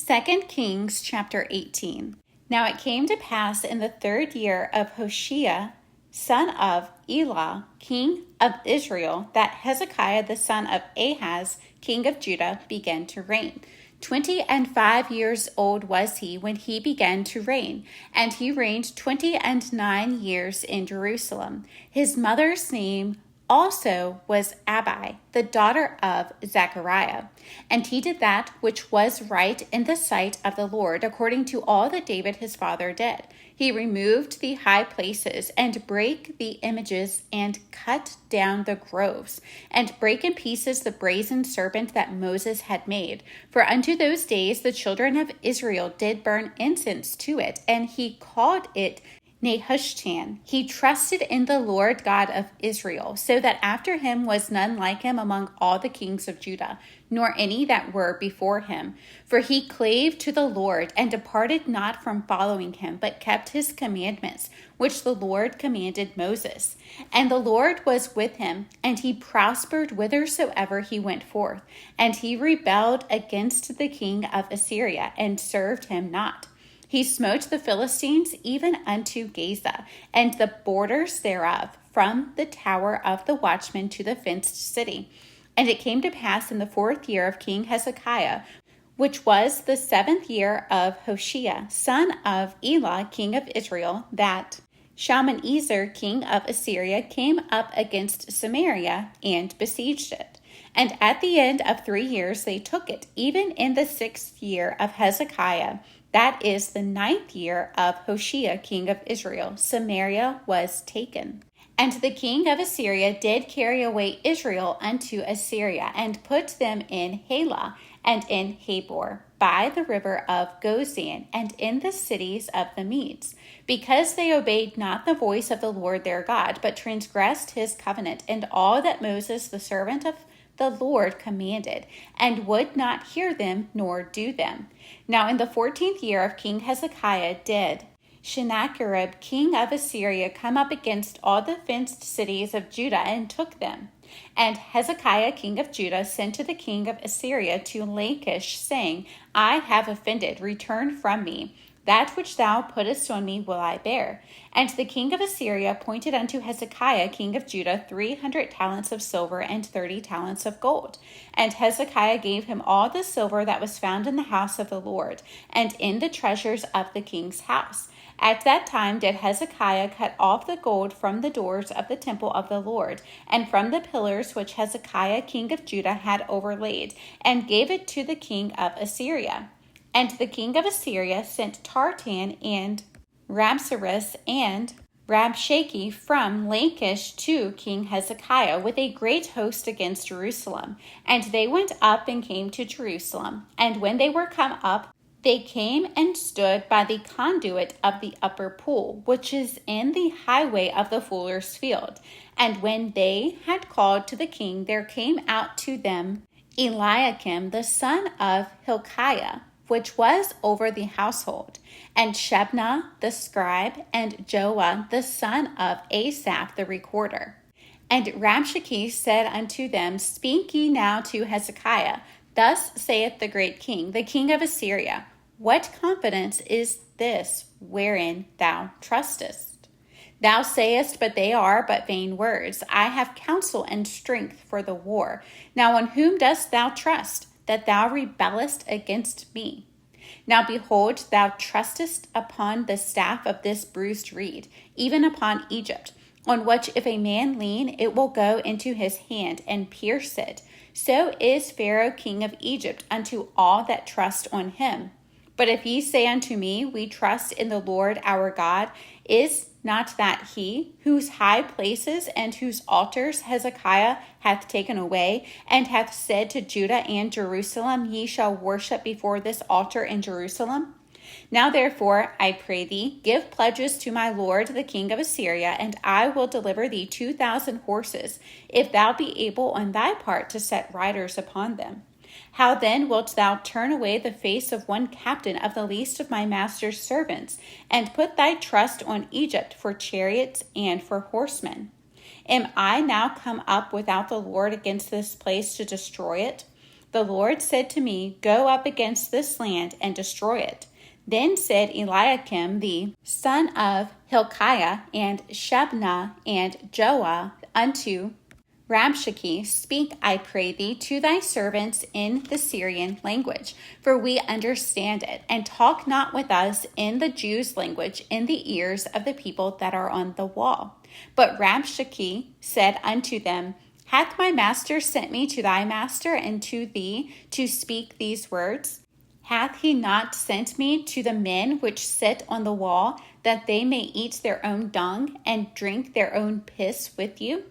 2 Kings chapter 18. Now it came to pass in the 3rd year of Hoshea, son of Elah, king of Israel, that Hezekiah the son of Ahaz, king of Judah, began to reign. 25 years old was he when he began to reign, and he reigned 29 years in Jerusalem. His mother's name also was Abi, the daughter of Zechariah. And he did that which was right in the sight of the Lord, according to all that David his father did. He removed the high places, and brake the images, and cut down the groves, and brake in pieces the brazen serpent that Moses had made. For unto those days the children of Israel did burn incense to it, and he called it Nehushtan. He trusted in the Lord God of Israel, so that after him was none like him among all the kings of Judah, nor any that were before him. For he clave to the Lord, and departed not from following him, but kept his commandments, which the Lord commanded Moses. And the Lord was with him, and he prospered whithersoever he went forth. And he rebelled against the king of Assyria, and served him not. He smote the Philistines even unto Gaza, and the borders thereof, from the tower of the watchman to the fenced city. And it came to pass in the 4th year of King Hezekiah, which was the 7th year of Hoshea, son of Elah, king of Israel, that Shalmaneser, king of Assyria, came up against Samaria and besieged it. And at the end of 3 years they took it, even in the 6th year of Hezekiah. That is the 9th year of Hoshea, king of Israel. Samaria was taken. And the king of Assyria did carry away Israel unto Assyria, and put them in Halah, and in Habor, by the river of Gozan, and in the cities of the Medes, because they obeyed not the voice of the Lord their God, but transgressed his covenant, and all that Moses the servant of the Lord commanded, and would not hear them nor do them. Now in the 14th year of King Hezekiah did Sennacherib, king of Assyria, come up against all the fenced cities of Judah, and took them. And Hezekiah, king of Judah, sent to the king of Assyria to Lachish, saying, I have offended, return from me. That which thou puttest on me will I bear. And the king of Assyria appointed unto Hezekiah, king of Judah, 300 talents of silver and 30 talents of gold. And Hezekiah gave him all the silver that was found in the house of the Lord, and in the treasures of the king's house. At that time did Hezekiah cut off the gold from the doors of the temple of the Lord, and from the pillars which Hezekiah, king of Judah, had overlaid, and gave it to the king of Assyria. And the king of Assyria sent Tartan and Rabsaris and Rabshakeh from Lachish to King Hezekiah with a great host against Jerusalem. And they went up and came to Jerusalem. And when they were come up, they came and stood by the conduit of the upper pool, which is in the highway of the fuller's field. And when they had called to the king, there came out to them Eliakim the son of Hilkiah, which was over the household, and Shebna the scribe, and Joah the son of Asaph the recorder. And Rabshakeh said unto them, Speak ye now to Hezekiah. Thus saith the great king, the king of Assyria, What confidence is this wherein thou trustest? Thou sayest, but they are but vain words. I have counsel and strength for the war. Now on whom dost thou trust, that thou rebellest against me? Now behold, thou trustest upon the staff of this bruised reed, even upon Egypt, on which if a man lean, it will go into his hand and pierce it. So is Pharaoh king of Egypt unto all that trust on him. But if ye say unto me, We trust in the Lord our God, is not that he, whose high places and whose altars Hezekiah hath taken away, and hath said to Judah and Jerusalem, Ye shall worship before this altar in Jerusalem? Now therefore, I pray thee, give pledges to my lord the king of Assyria, and I will deliver thee 2,000 horses, if thou be able on thy part to set riders upon them. How then wilt thou turn away the face of one captain of the least of my master's servants, and put thy trust on Egypt for chariots and for horsemen? Am I now come up without the Lord against this place to destroy it? The Lord said to me, Go up against this land and destroy it. Then said Eliakim the son of Hilkiah and Shebna and Joah unto Rabshakeh, Speak, I pray thee, to thy servants in the Syrian language, for we understand it, and talk not with us in the Jews' language in the ears of the people that are on the wall. But Rabshakeh said unto them, Hath my master sent me to thy master and to thee to speak these words? Hath he not sent me to the men which sit on the wall, that they may eat their own dung and drink their own piss with you?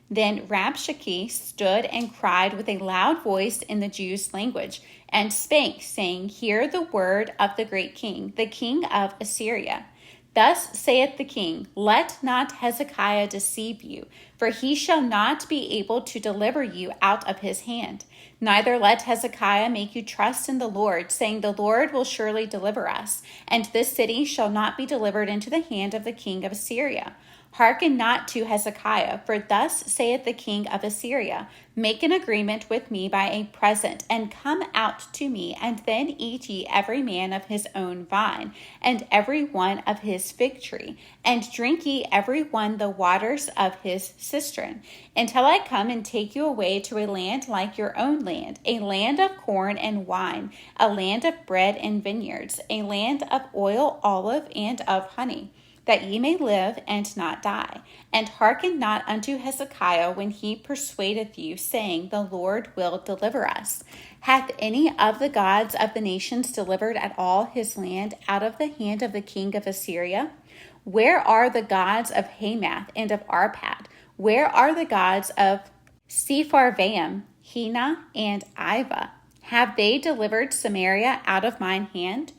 Then Rabshakeh stood and cried with a loud voice in the Jews' language, and spake, saying, Hear the word of the great king, the king of Assyria. Thus saith the king, Let not Hezekiah deceive you, for he shall not be able to deliver you out of his hand. Neither let Hezekiah make you trust in the Lord, saying, The Lord will surely deliver us, and this city shall not be delivered into the hand of the king of Assyria. Hearken not to Hezekiah, for thus saith the king of Assyria, Make an agreement with me by a present, and come out to me, and then eat ye every man of his own vine, and every one of his fig tree, and drink ye every one the waters of his cistern, until I come and take you away to a land like your own land, a land of corn and wine, a land of bread and vineyards, a land of oil, olive, and of honey, that ye may live and not die. And hearken not unto Hezekiah when he persuadeth you, saying, The Lord will deliver us. Hath any of the gods of the nations delivered at all his land out of the hand of the king of Assyria? Where are the gods of Hamath and of Arpad? Where are the gods of Sepharvaim, Hena, and Iva? Have they delivered Samaria out of mine hand?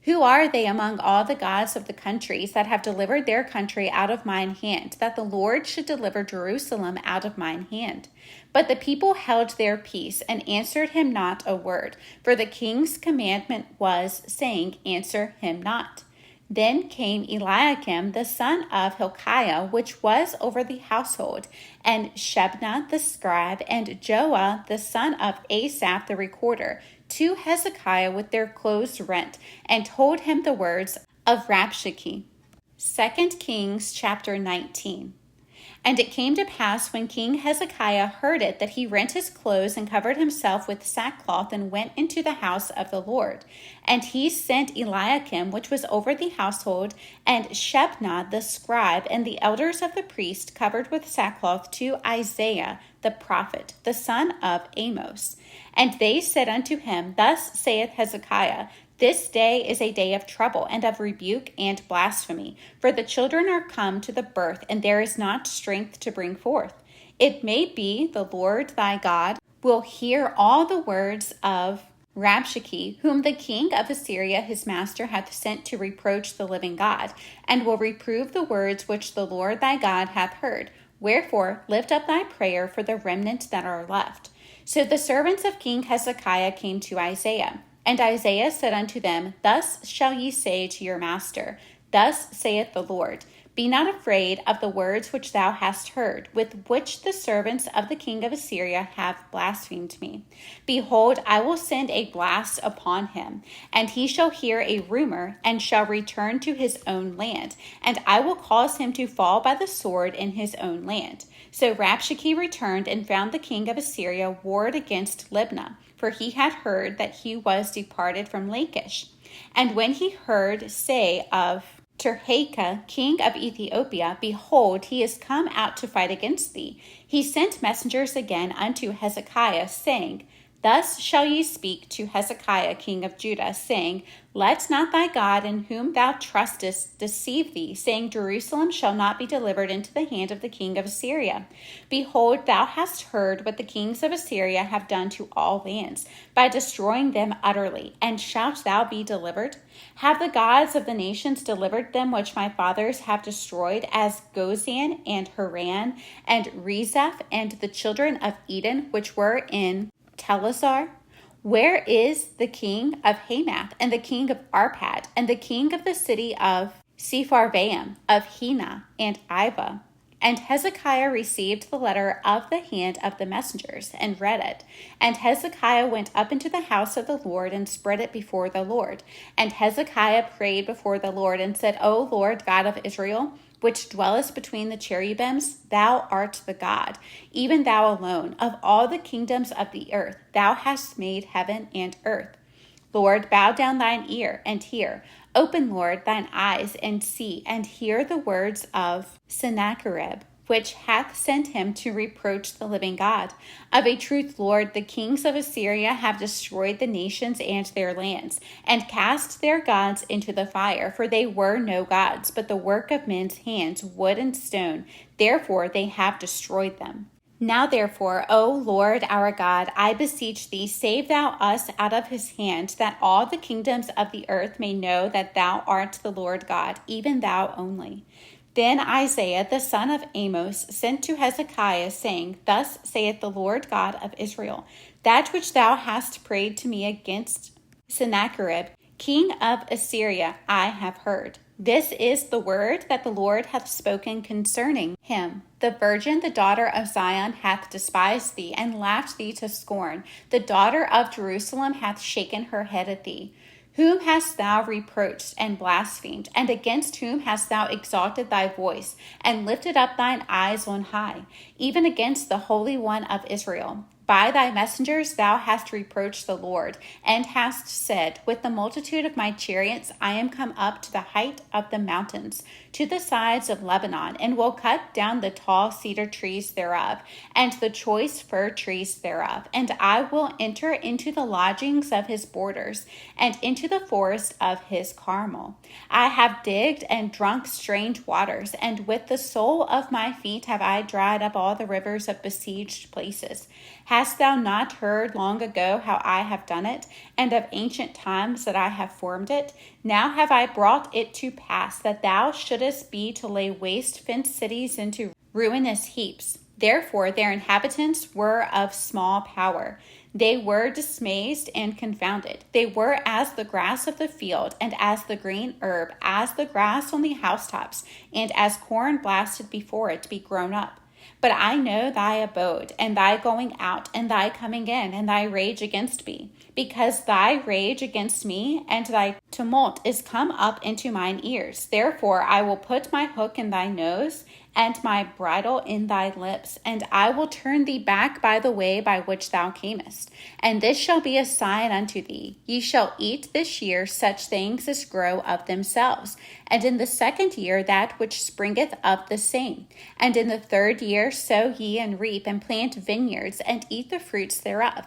Who are they among all the gods of the countries that have delivered their country out of mine hand, that the Lord should deliver Jerusalem out of mine hand? But the people held their peace and answered him not a word, for the king's commandment was, saying, Answer him not. Then came Eliakim the son of Hilkiah, which was over the household, and Shebna the scribe, and Joah the son of Asaph the recorder, to Hezekiah with their clothes rent, and told him the words of Rabshakeh. 2 Kings chapter 19. And it came to pass when King Hezekiah heard it, that he rent his clothes and covered himself with sackcloth and went into the house of the Lord. And he sent Eliakim, which was over the household, and Shebna the scribe, and the elders of the priest, covered with sackcloth, to Isaiah the prophet, the son of Amos. And they said unto him, Thus saith Hezekiah, This day is a day of trouble and of rebuke and blasphemy, for the children are come to the birth, and there is not strength to bring forth. It may be the Lord thy God will hear all the words of Rabshakeh, whom the king of Assyria his master hath sent to reproach the living God, and will reprove the words which the Lord thy God hath heard. Wherefore lift up thy prayer for the remnant that are left. So the servants of King Hezekiah came to Isaiah. And Isaiah said unto them, Thus shall ye say to your master, Thus saith the Lord, Be not afraid of the words which thou hast heard, with which the servants of the king of Assyria have blasphemed me. Behold, I will send a blast upon him, and he shall hear a rumor, and shall return to his own land, and I will cause him to fall by the sword in his own land. So Rabshakeh returned and found the king of Assyria warred against Libnah, for he had heard that he was departed from Lachish. And when he heard say of Tirhakah, king of Ethiopia, Behold, he is come out to fight against thee, he sent messengers again unto Hezekiah, saying, Thus shall ye speak to Hezekiah, king of Judah, saying, Let not thy God in whom thou trustest deceive thee, saying, Jerusalem shall not be delivered into the hand of the king of Assyria. Behold, thou hast heard what the kings of Assyria have done to all lands, by destroying them utterly. And shalt thou be delivered? Have the gods of the nations delivered them which my fathers have destroyed, as Gozan and Haran and Rezeph and the children of Eden, which were in Telazar? Where is the king of Hamath, and the king of Arpad, and the king of the city of Sepharvaim, of Hena and Iva? And Hezekiah received the letter of the hand of the messengers and read it. And Hezekiah went up into the house of the Lord and spread it before the Lord. And Hezekiah prayed before the Lord and said, O Lord God of Israel, which dwellest between the cherubims, thou art the God, even thou alone. Of all the kingdoms of the earth, thou hast made heaven and earth. Lord, bow down thine ear and hear. Open, Lord, thine eyes and see, and hear the words of Sennacherib, which hath sent him to reproach the living God. Of a truth, Lord, the kings of Assyria have destroyed the nations and their lands, and cast their gods into the fire, for they were no gods, but the work of men's hands, wood and stone. Therefore they have destroyed them. Now therefore, O Lord our God, I beseech thee, save thou us out of his hand, that all the kingdoms of the earth may know that thou art the Lord God, even thou only. Then Isaiah the son of Amos sent to Hezekiah, saying, Thus saith the Lord God of Israel, that which thou hast prayed to me against Sennacherib, king of Assyria, I have heard. This is the word that the Lord hath spoken concerning him. The virgin, the daughter of Zion, hath despised thee, and laughed thee to scorn. The daughter of Jerusalem hath shaken her head at thee. Whom hast thou reproached and blasphemed? And against whom hast thou exalted thy voice, and lifted up thine eyes on high? Even against the Holy One of Israel. By thy messengers thou hast reproached the Lord, and hast said, With the multitude of my chariots I am come up to the height of the mountains, to the sides of Lebanon, and will cut down the tall cedar trees thereof, and the choice fir trees thereof. And I will enter into the lodgings of his borders, and into the forest of his Carmel. I have digged and drunk strained waters, and with the sole of my feet have I dried up all the rivers of besieged places. Hast thou not heard long ago how I have done it, and of ancient times that I have formed it? Now have I brought it to pass that thou shouldest be to lay waste fenced cities into ruinous heaps. Therefore their inhabitants were of small power. They were dismayed and confounded. They were as the grass of the field, and as the green herb, as the grass on the housetops, and as corn blasted before it be grown up. But I know thy abode, and thy going out, and thy coming in, and thy rage against me, because thy rage against me and thy tumult is come up into mine ears. Therefore I will put my hook in thy nose, and my bridle in thy lips, and I will turn thee back by the way by which thou camest. And this shall be a sign unto thee. Ye shall eat this year such things as grow of themselves, and in the second year that which springeth up the same. And in the third year sow ye and reap, and plant vineyards, and eat the fruits thereof.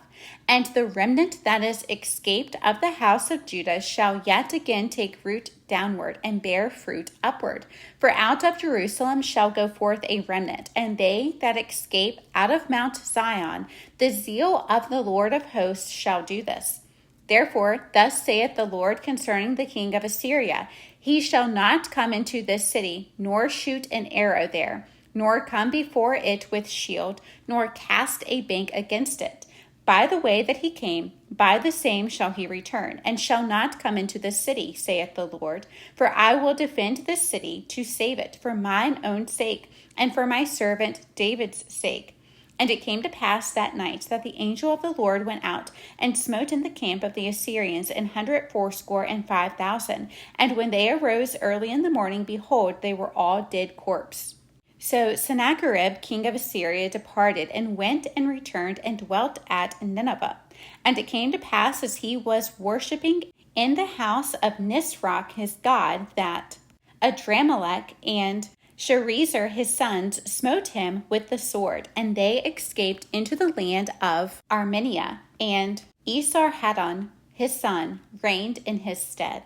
And the remnant that is escaped of the house of Judah shall yet again take root downward, and bear fruit upward. For out of Jerusalem shall go forth a remnant, and they that escape out of Mount Zion, the zeal of the Lord of hosts shall do this. Therefore, thus saith the Lord concerning the king of Assyria, He shall not come into this city, nor shoot an arrow there, nor come before it with shield, nor cast a bank against it. By the way that he came, by the same shall he return, and shall not come into this city, saith the Lord. For I will defend this city to save it for mine own sake, and for my servant David's sake. And it came to pass that night that the angel of the Lord went out, and smote in the camp of the Assyrians 185,000. And when they arose early in the morning, behold, they were all dead corpses. So Sennacherib, king of Assyria, departed, and went and returned, and dwelt at Nineveh. And it came to pass, as he was worshipping in the house of Nisroch his god, that Adramelech and Sharezer his sons smote him with the sword, and they escaped into the land of Armenia, and Esarhaddon his son reigned in his stead.